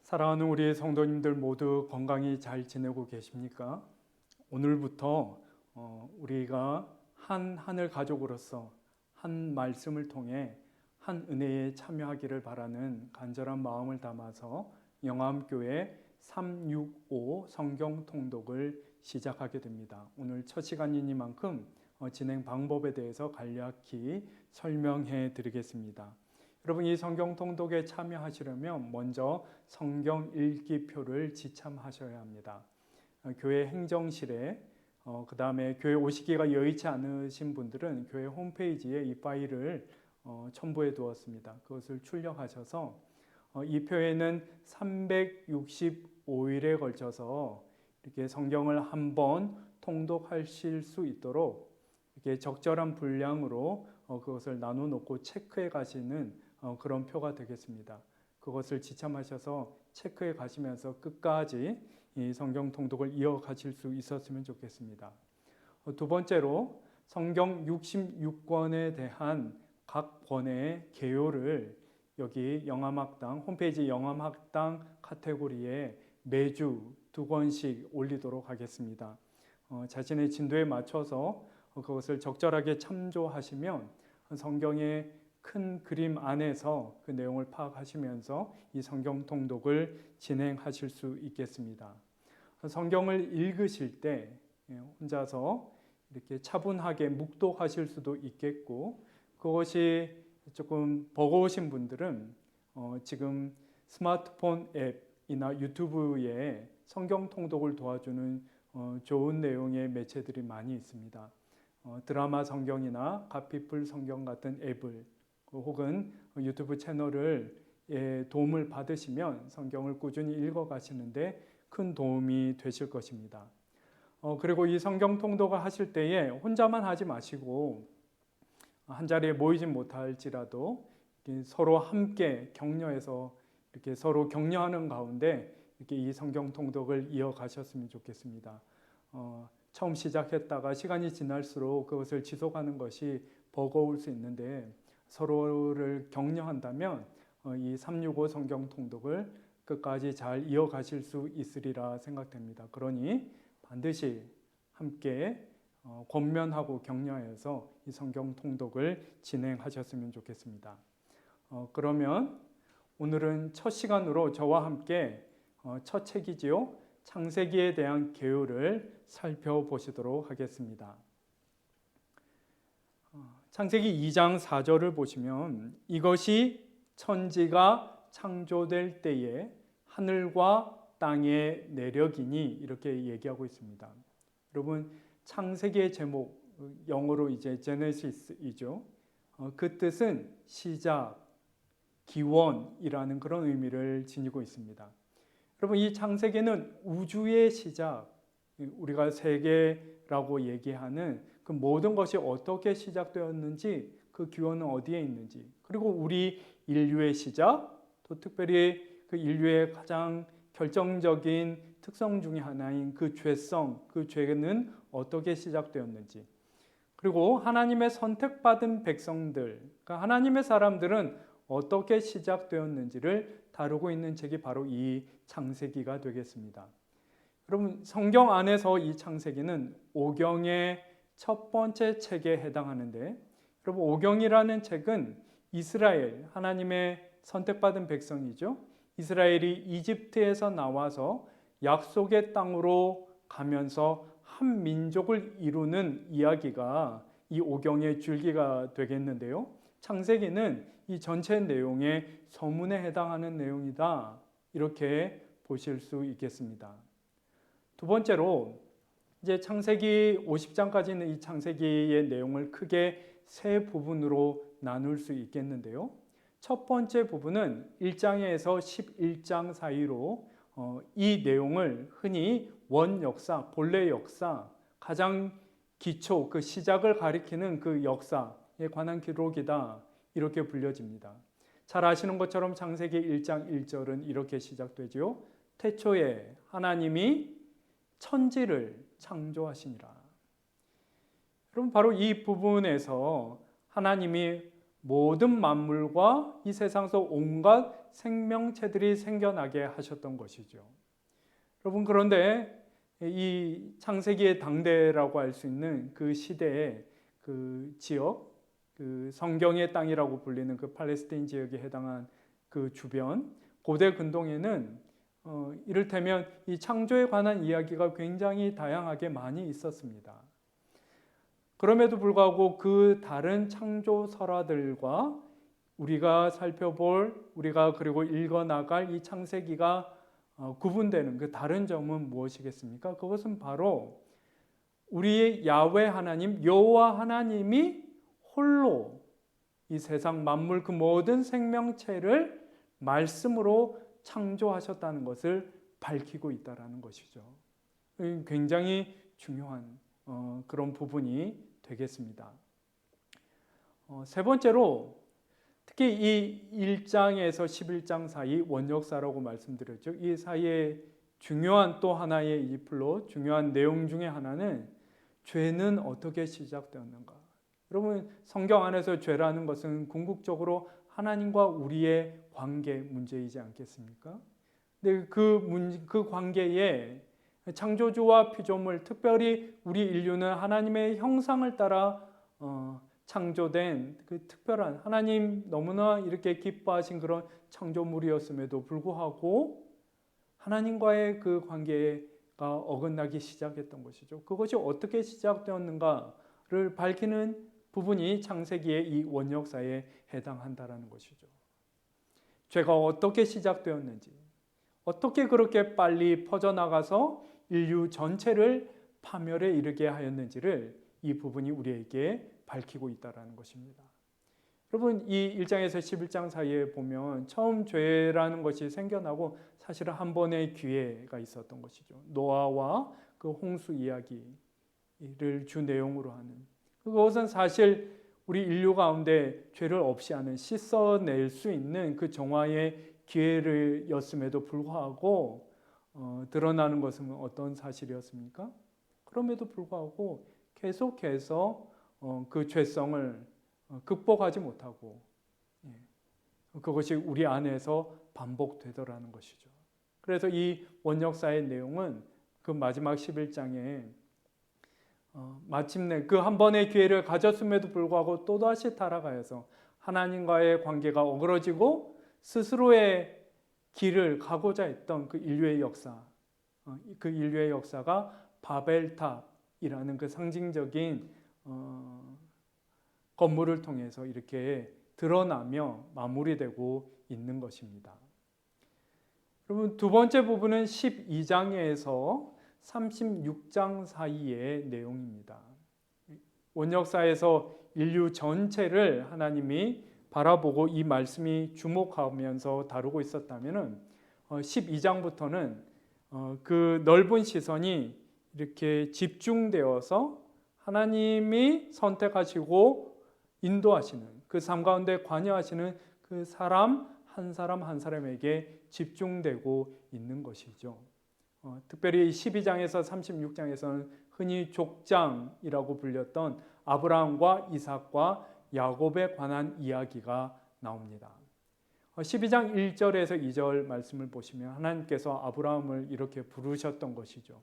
사랑하는 우리 성도님들 모두 건강히 잘 지내고 계십니까? 오늘부터 우리가 한 하늘 가족으로서 한 말씀을 통해 한 은혜에 참여하기를 바라는 간절한 마음을 담아서 영암교회 365 성경 통독을 시작하게 됩니다. 오늘 첫 시간이니만큼 진행 방법에 대해서 간략히 설명해 드리겠습니다. 여러분, 이 성경 통독에 참여하시려면 먼저 성경 읽기표를 지참하셔야 합니다. 교회 행정실에 그 다음에 교회 오시기가 여의치 않으신 분들은 교회 홈페이지에 이 파일을 첨부해 두었습니다. 그것을 출력하셔서 이 표에는 365일에 걸쳐서 이렇게 성경을 한번 통독하실 수 있도록 이렇게 적절한 분량으로 그것을 나눠 놓고 체크해 가시는 그런 표가 되겠습니다. 그것을 지참하셔서 체크해 가시면서 끝까지 이 성경 통독을 이어가실 수 있었으면 좋겠습니다. 두 번째로 성경 66권에 대한 각 권의 개요를 여기 영암학당 홈페이지 영암학당 카테고리에 매주 2권씩 올리도록 하겠습니다. 자신의 진도에 맞춰서 그것을 적절하게 참조하시면 성경의 큰 그림 안에서 그 내용을 파악하시면서 이 성경 통독을 진행하실 수 있겠습니다. 성경을 읽으실 때 혼자서 이렇게 차분하게 묵독하실 수도 있겠고, 그것이 조금 버거우신 분들은 지금 스마트폰 앱이나 유튜브에 성경 통독을 도와주는 좋은 내용의 매체들이 많이 있습니다. 드라마 성경이나 갓피플 성경 같은 앱을 혹은 유튜브 채널을 도움을 받으시면 성경을 꾸준히 읽어가시는데 큰 도움이 되실 것입니다. 그리고 이 성경 통독을 하실 때에 혼자만 하지 마시고 한 자리에 모이진 못할지라도 서로 함께 격려해서 이렇게 서로 격려하는 가운데 이렇게 이 성경 통독을 이어가셨으면 좋겠습니다. 처음 시작했다가 시간이 지날수록 그것을 지속하는 것이 버거울 수 있는데 서로를 격려한다면 이 365 성경 통독을 끝까지 잘 이어가실 수 있으리라 생각됩니다. 그러니 반드시 함께 권면하고 격려해서 이 성경 통독을 진행하셨으면 좋겠습니다. 그러면 오늘은 첫 시간으로 저와 함께 첫 책이지요. 창세기에 대한 개요를 살펴보시도록 하겠습니다. 창세기 2장 4절을 보시면 이것이 천지가 창조될 때에 하늘과 땅의 내력이니 이렇게 얘기하고 있습니다. 여러분, 창세기의 제목 영어로 이제 제네시스이죠. 그 뜻은 시작, 기원이라는 그런 의미를 지니고 있습니다. 여러분, 이 창세기는 우주의 시작, 우리가 세계라고 얘기하는 그 모든 것이 어떻게 시작되었는지, 그 기원은 어디에 있는지, 그리고 우리 인류의 시작, 또 특별히 그 인류의 가장 결정적인 특성 중에 하나인 그 죄성, 그 죄는 어떻게 시작되었는지, 그리고 하나님의 선택받은 백성들, 그러니까 하나님의 사람들은 어떻게 시작되었는지를 다루고 있는 책이 바로 이 창세기가 되겠습니다. 여러분, 성경 안에서 이 창세기는 오경의 첫 번째 책에 해당하는데, 여러분, 오경이라는 책은 이스라엘, 하나님의 선택받은 백성이죠. 이스라엘이 이집트에서 나와서 약속의 땅으로 가면서 한 민족을 이루는 이야기가 이 오경의 줄기가 되겠는데요. 창세기는 이 전체 내용의 서문에 해당하는 내용이다, 이렇게 보실 수 있겠습니다. 두 번째로 이제 창세기 50장까지는 이 창세기의 내용을 크게 세 부분으로 나눌 수 있겠는데요. 첫 번째 부분은 1장에서 11장 사이로 이 내용을 흔히 원역사, 본래 역사, 가장 기초, 그 시작을 가리키는 그 역사에 관한 기록이다, 이렇게 불려집니다. 잘 아시는 것처럼 창세기 1장 1절은 이렇게 시작되지요. 태초에 하나님이 천지를 창조하시니라. 여러분, 바로 이 부분에서 하나님이 모든 만물과 이 세상에서 온갖 생명체들이 생겨나게 하셨던 것이죠. 여러분, 그런데 이 창세기의 당대라고 할 수 있는 그 시대의 그 지역, 그 성경의 땅이라고 불리는 그 팔레스타인 지역에 해당한 그 주변 고대 근동에는 이를테면 이 창조에 관한 이야기가 굉장히 다양하게 많이 있었습니다. 그럼에도 불구하고 그 다른 창조 설화들과 우리가 살펴볼, 우리가 그리고 읽어나갈 이 창세기가 구분되는 그 다른 점은 무엇이겠습니까? 그것은 바로 우리의 야훼 하나님, 여호와 하나님이 홀로 이 세상 만물 그 모든 생명체를 말씀으로 창조하셨다는 것을 밝히고 있다는 것이죠. 굉장히 중요한 그런 부분이 되겠습니다. 세 번째로 특히 이 1장에서 11장 사이 원역사라고 말씀드렸죠. 이 사이에 중요한 또 하나의 이 플롯, 중요한 내용 중에 하나는 죄는 어떻게 시작되었는가. 여러분, 성경 안에서 죄라는 것은 궁극적으로 하나님과 우리의 관계 문제이지 않겠습니까? 근데 그 관계에 창조주와 피조물, 특별히 우리 인류는 하나님의 형상을 따라 창조된 그 특별한 하나님 너무나 이렇게 기뻐하신 그런 창조물이었음에도 불구하고 하나님과의 그 관계가 어긋나기 시작했던 것이죠. 그것이 어떻게 시작되었는가를 밝히는 부분이 창세기의 이 원역사에 해당한다라는 것이죠. 죄가 어떻게 시작되었는지, 어떻게 그렇게 빨리 퍼져나가서 인류 전체를 파멸에 이르게 하였는지를 이 부분이 우리에게 밝히고 있다는 것입니다. 여러분, 이 1장에서 11장 사이에 보면 처음 죄라는 것이 생겨나고 사실은 한 번의 기회가 있었던 것이죠. 노아와 그 홍수 이야기를 주 내용으로 하는, 그것은 사실 우리 인류 가운데 죄를 없이 하는, 씻어낼 수 있는 그 정화의 기회였음에도 불구하고 드러나는 것은 어떤 사실이었습니까? 그럼에도 불구하고 계속해서 그 죄성을 극복하지 못하고 그것이 우리 안에서 반복되더라는 것이죠. 그래서 이 원역사의 내용은 그 마지막 11장에 마침내 그 한 번의 기회를 가졌음에도 불구하고 또다시 타락하여서 하나님과의 관계가 어그러지고 스스로의 길을 가고자 했던 그 인류의 역사, 그 인류의 역사가 바벨탑이라는 그 상징적인 건물을 통해서 이렇게 드러나며 마무리되고 있는 것입니다. 여러분, 두 번째 부분은 12장에서 36장 사이의 내용입니다. 원역사에서 인류 전체를 하나님이 바라보고 이 말씀이 주목하면서 다루고 있었다면 12장부터는 그 넓은 시선이 이렇게 집중되어서 하나님이 선택하시고 인도하시는 그 삶 가운데 관여하시는 그 사람 한 사람에게 집중되고 있는 것이죠. 특별히 12장에서 36장에서는 흔히 족장이라고 불렸던 아브라함과 이삭과 야곱에 관한 이야기가 나옵니다. 12장 1절에서 2절 말씀을 보시면 하나님께서 아브라함을 이렇게 부르셨던 것이죠.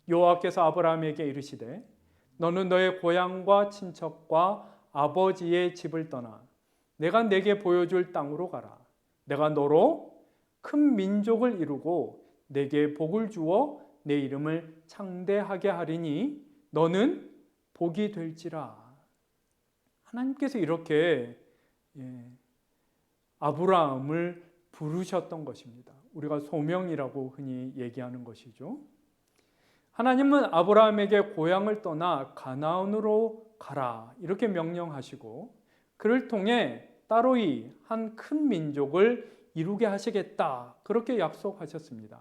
여호와께서 아브라함에게 이르시되 너는 너의 고향과 친척과 아버지의 집을 떠나 내가 내게 보여줄 땅으로 가라. 내가 너로 큰 민족을 이루고 내게 복을 주어 내 이름을 창대하게 하리니 너는 복이 될지라. 하나님께서 이렇게 아브라함을 부르셨던 것입니다. 우리가 소명이라고 흔히 얘기하는 것이죠. 하나님은 아브라함에게 고향을 떠나 가나안으로 가라 이렇게 명령하시고 그를 통해 따로이 한 큰 민족을 이루게 하시겠다 그렇게 약속하셨습니다.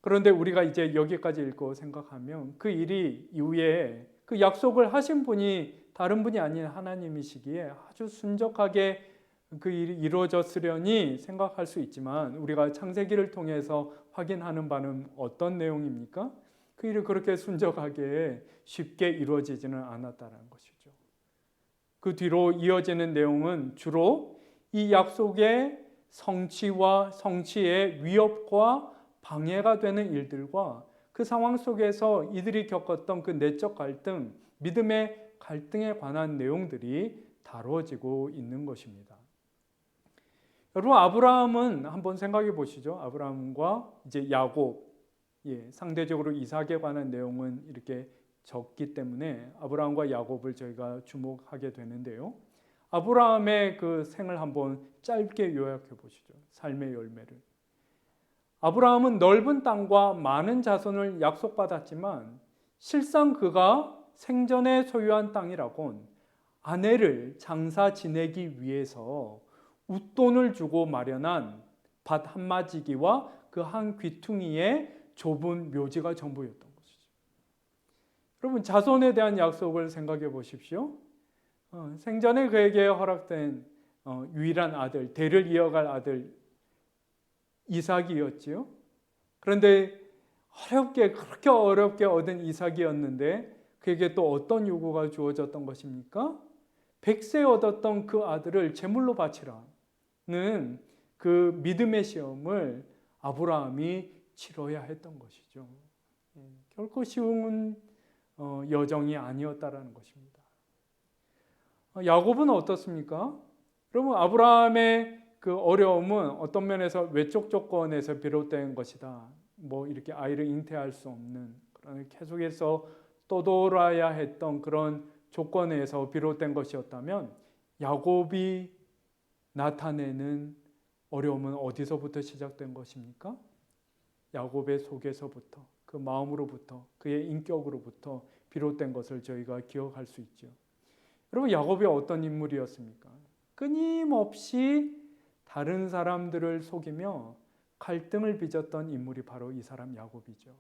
그런데 우리가 이제 여기까지 읽고 생각하면 그 일이 이후에 그 약속을 하신 분이 다른 분이 아닌 하나님이시기에 아주 순적하게 그 일이 이루어졌으려니 생각할 수 있지만 우리가 창세기를 통해서 확인하는 바는 어떤 내용입니까? 그 일이 그렇게 순적하게 쉽게 이루어지지는 않았다는 것이죠. 그 뒤로 이어지는 내용은 주로 이 약속의 성취와 성취의 위협과 방해가 되는 일들과 그 상황 속에서 이들이 겪었던 그 내적 갈등, 믿음의 갈등에 관한 내용들이 다루어지고 있는 것입니다. 여러분, 아브라함은 한번 생각해 보시죠. 아브라함과 이제 야곱, 상대적으로 이삭에 관한 내용은 이렇게 적기 때문에 아브라함과 야곱을 저희가 주목하게 되는데요. 아브라함의 그 생을 한번 짧게 요약해 보시죠. 삶의 열매를. 아브라함은 넓은 땅과 많은 자손을 약속받았지만 실상 그가 생전에 소유한 땅이라곤 아내를 장사 지내기 위해서 웃돈을 주고 마련한 밭 한마지기와 그 한 귀퉁이의 좁은 묘지가 전부였던 것이죠. 여러분, 자손에 대한 약속을 생각해 보십시오. 생전에 그에게 허락된 유일한 아들, 대를 이어갈 아들 이삭이었지요. 그런데 그렇게 어렵게 얻은 이삭이었는데 그에게 또 어떤 요구가 주어졌던 것입니까? 100세 얻었던 그 아들을 제물로 바치라는 그 믿음의 시험을 아브라함이 치러야 했던 것이죠. 결코 쉬운 여정이 아니었다라는 것입니다. 야곱은 어떻습니까? 여러분, 아브라함의 그 어려움은 어떤 면에서 외적 조건에서 비롯된 것이다. 이렇게 아이를 잉태할 수 없는 그런 계속해서 떠돌아야 했던 그런 조건에서 비롯된 것이었다면 야곱이 나타내는 어려움은 어디서부터 시작된 것입니까? 야곱의 속에서부터, 그 마음으로부터, 그의 인격으로부터 비롯된 것을 저희가 기억할 수 있죠. 여러분, 야곱이 어떤 인물이었습니까? 끊임없이 다른 사람들을 속이며 갈등을 빚었던 인물이 바로 이 사람 야곱이죠.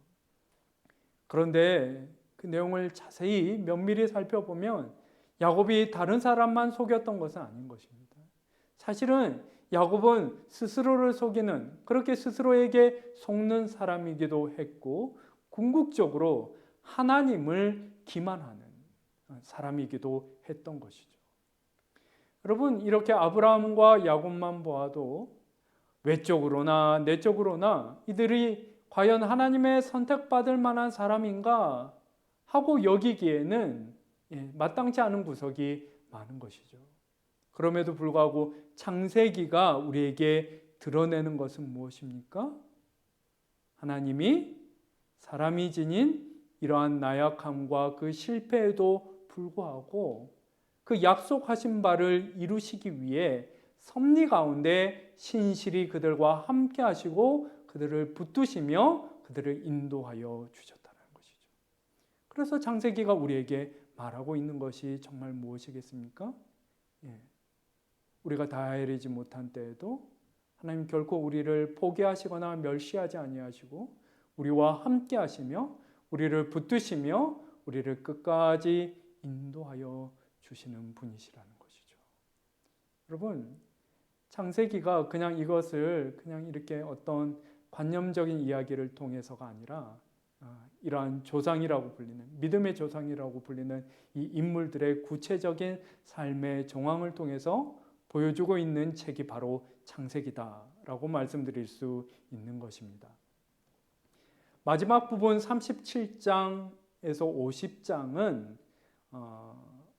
그런데 그 내용을 자세히 면밀히 살펴보면 야곱이 다른 사람만 속였던 것은 아닌 것입니다. 사실은 야곱은 스스로를 속이는, 그렇게 스스로에게 속는 사람이기도 했고 궁극적으로 하나님을 기만하는 사람이기도 했던 것이죠. 여러분, 이렇게 아브라함과 야곱만 보아도 외적으로나 내적으로나 이들이 과연 하나님의 선택받을 만한 사람인가 하고 여기기에는 마땅치 않은 구석이 많은 것이죠. 그럼에도 불구하고 창세기가 우리에게 드러내는 것은 무엇입니까? 하나님이 사람이 지닌 이러한 나약함과 그 실패에도 불구하고 그 약속하신 바를 이루시기 위해 섭리 가운데 신실히 그들과 함께 하시고 그들을 붙드시며 그들을 인도하여 주셨다는 것이죠. 그래서 창세기가 우리에게 말하고 있는 것이 정말 무엇이겠습니까? 우리가 다 헤아리지 못한 때에도 하나님 결코 우리를 포기하시거나 멸시하지 아니하시고 우리와 함께 하시며 우리를 붙드시며 우리를 끝까지 인도하여 주시는 분이시라는 것이죠. 여러분, 창세기가 그냥 이것을 그냥 이렇게 어떤 관념적인 이야기를 통해서가 아니라 이러한 조상이라고 불리는, 믿음의 조상이라고 불리는 이 인물들의 구체적인 삶의 정황을 통해서 보여주고 있는 책이 바로 창세기다라고 말씀드릴 수 있는 것입니다. 마지막 부분 37장에서 50장은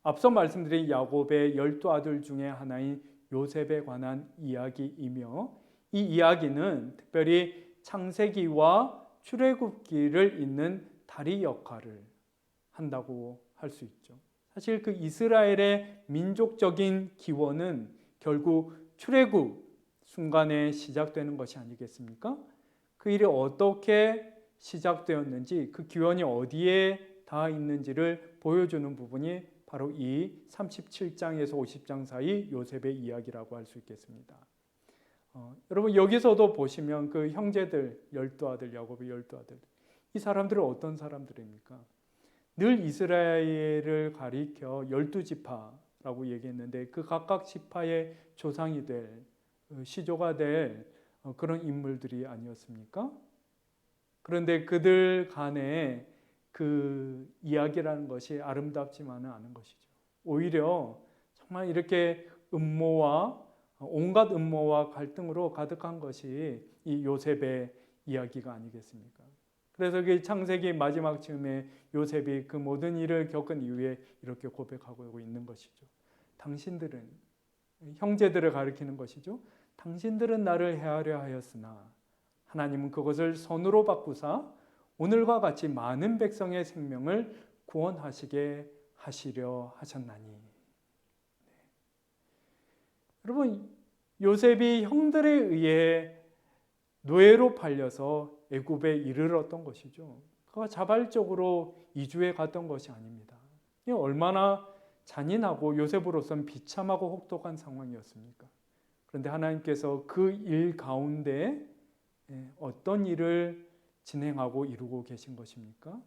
앞서 말씀드린 야곱의 12아들 중에 하나인 요셉에 관한 이야기이며 이 이야기는 특별히 창세기와 출애굽기를 잇는 다리 역할을 한다고 할 수 있죠. 사실 그 이스라엘의 민족적인 기원은 결국 출애굽 순간에 시작되는 것이 아니겠습니까? 그 일이 어떻게 시작되었는지, 그 기원이 어디에 닿아 있는지를 보여주는 부분이 바로 이 37장에서 50장 사이 요셉의 이야기라고 할 수 있겠습니다. 여러분, 여기서도 보시면 그 형제들 12아들, 야곱의 12아들, 이 사람들은 어떤 사람들입니까? 늘 이스라엘을 가리켜 12지파라고 얘기했는데 그 각각 지파의 조상이 될, 시조가 될 그런 인물들이 아니었습니까? 그런데 그들 간에 그 이야기라는 것이 아름답지만은 않은 것이죠. 오히려 정말 이렇게 온갖 음모와 갈등으로 가득한 것이 이 요셉의 이야기가 아니겠습니까? 그래서 그 창세기 마지막 즈음에 요셉이 그 모든 일을 겪은 이후에 이렇게 고백하고 있는 것이죠. 당신들은, 형제들을 가리키는 것이죠. 당신들은 나를 해하려 하였으나 하나님은 그것을 선으로 바꾸사 오늘과 같이 많은 백성의 생명을 구원하시게 하시려 하셨나니. 여러분, 요셉이 형들에 의해 노예로 팔려서 애굽에 이르렀던 것이죠. 그가 자발적으로 이주해 갔던 것이 아닙니다. 이게 얼마나 잔인하고 요셉으로서는 비참하고 혹독한 상황이었습니까? 그런데 하나님께서 그 일 가운데 어떤 일을 진행하고 이루고 계신 것입니까?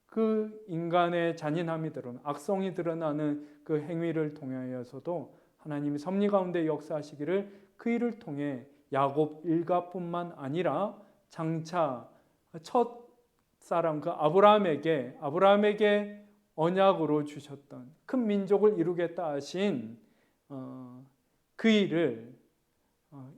그 인간의 잔인함이 드러나는, 악성이 드러나는 그 행위를 통하여서도 하나님이 섭리 가운데 역사하시기를 그 일을 통해 야곱 일가뿐만 아니라 장차 첫 사람 그 아브라함에게 언약으로 주셨던 큰 민족을 이루겠다 하신 그 일을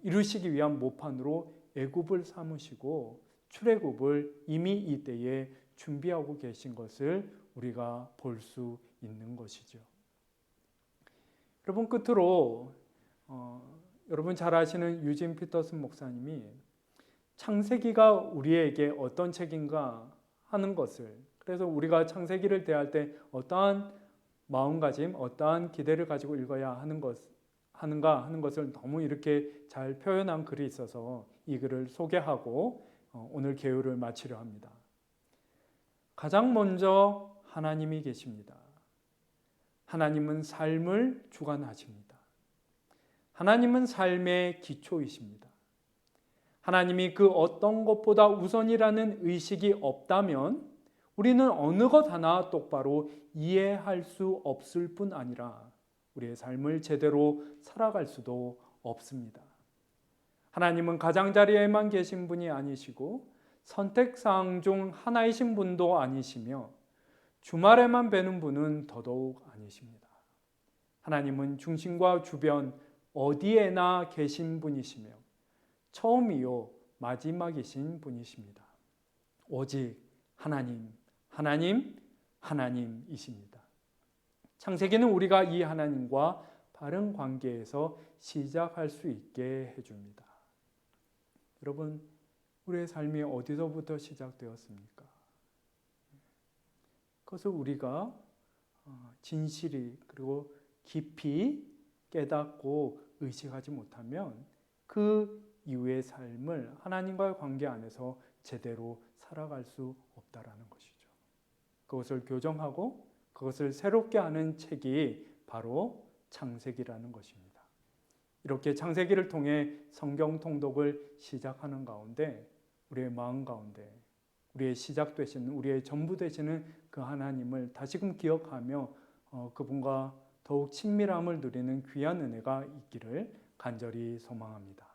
이루시기 위한 모판으로 애굽을 삼으시고 출애굽을 이미 이때에 준비하고 계신 것을 우리가 볼 수 있는 것이죠. 여러분, 끝으로 여러분 잘 아시는 유진 피터슨 목사님이 창세기가 우리에게 어떤 책인가 하는 것을, 그래서 우리가 창세기를 대할 때 어떠한 마음가짐, 어떠한 기대를 가지고 읽어야 하는가 하는 것을 너무 이렇게 잘 표현한 글이 있어서 이 글을 소개하고 오늘 개요를 마치려 합니다. 가장 먼저 하나님이 계십니다. 하나님은 삶을 주관하십니다. 하나님은 삶의 기초이십니다. 하나님이 그 어떤 것보다 우선이라는 의식이 없다면 우리는 어느 것 하나 똑바로 이해할 수 없을 뿐 아니라 우리의 삶을 제대로 살아갈 수도 없습니다. 하나님은 가장자리에만 계신 분이 아니시고 선택사항 중 하나이신 분도 아니시며 주말에만 뵈는 분은 더더욱 아니십니다. 하나님은 중심과 주변 어디에나 계신 분이시며 처음이요 마지막이신 분이십니다. 오직 하나님, 하나님, 하나님이십니다. 창세기는 우리가 이 하나님과 바른 관계에서 시작할 수 있게 해줍니다. 여러분, 우리의 삶이 어디서부터 시작되었습니까? 그것을 우리가 진실히 그리고 깊이 깨닫고 의식하지 못하면 그 이후의 삶을 하나님과의 관계 안에서 제대로 살아갈 수 없다라는 것이죠. 그것을 교정하고 그것을 새롭게 하는 책이 바로 창세기라는 것입니다. 이렇게 창세기를 통해 성경 통독을 시작하는 가운데 우리의 마음 가운데 우리의 시작 되시는, 우리의 전부 되시는 그 하나님을 다시금 기억하며 그분과 더욱 친밀함을 누리는 귀한 은혜가 있기를 간절히 소망합니다.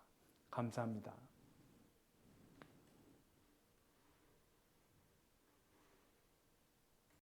감사합니다.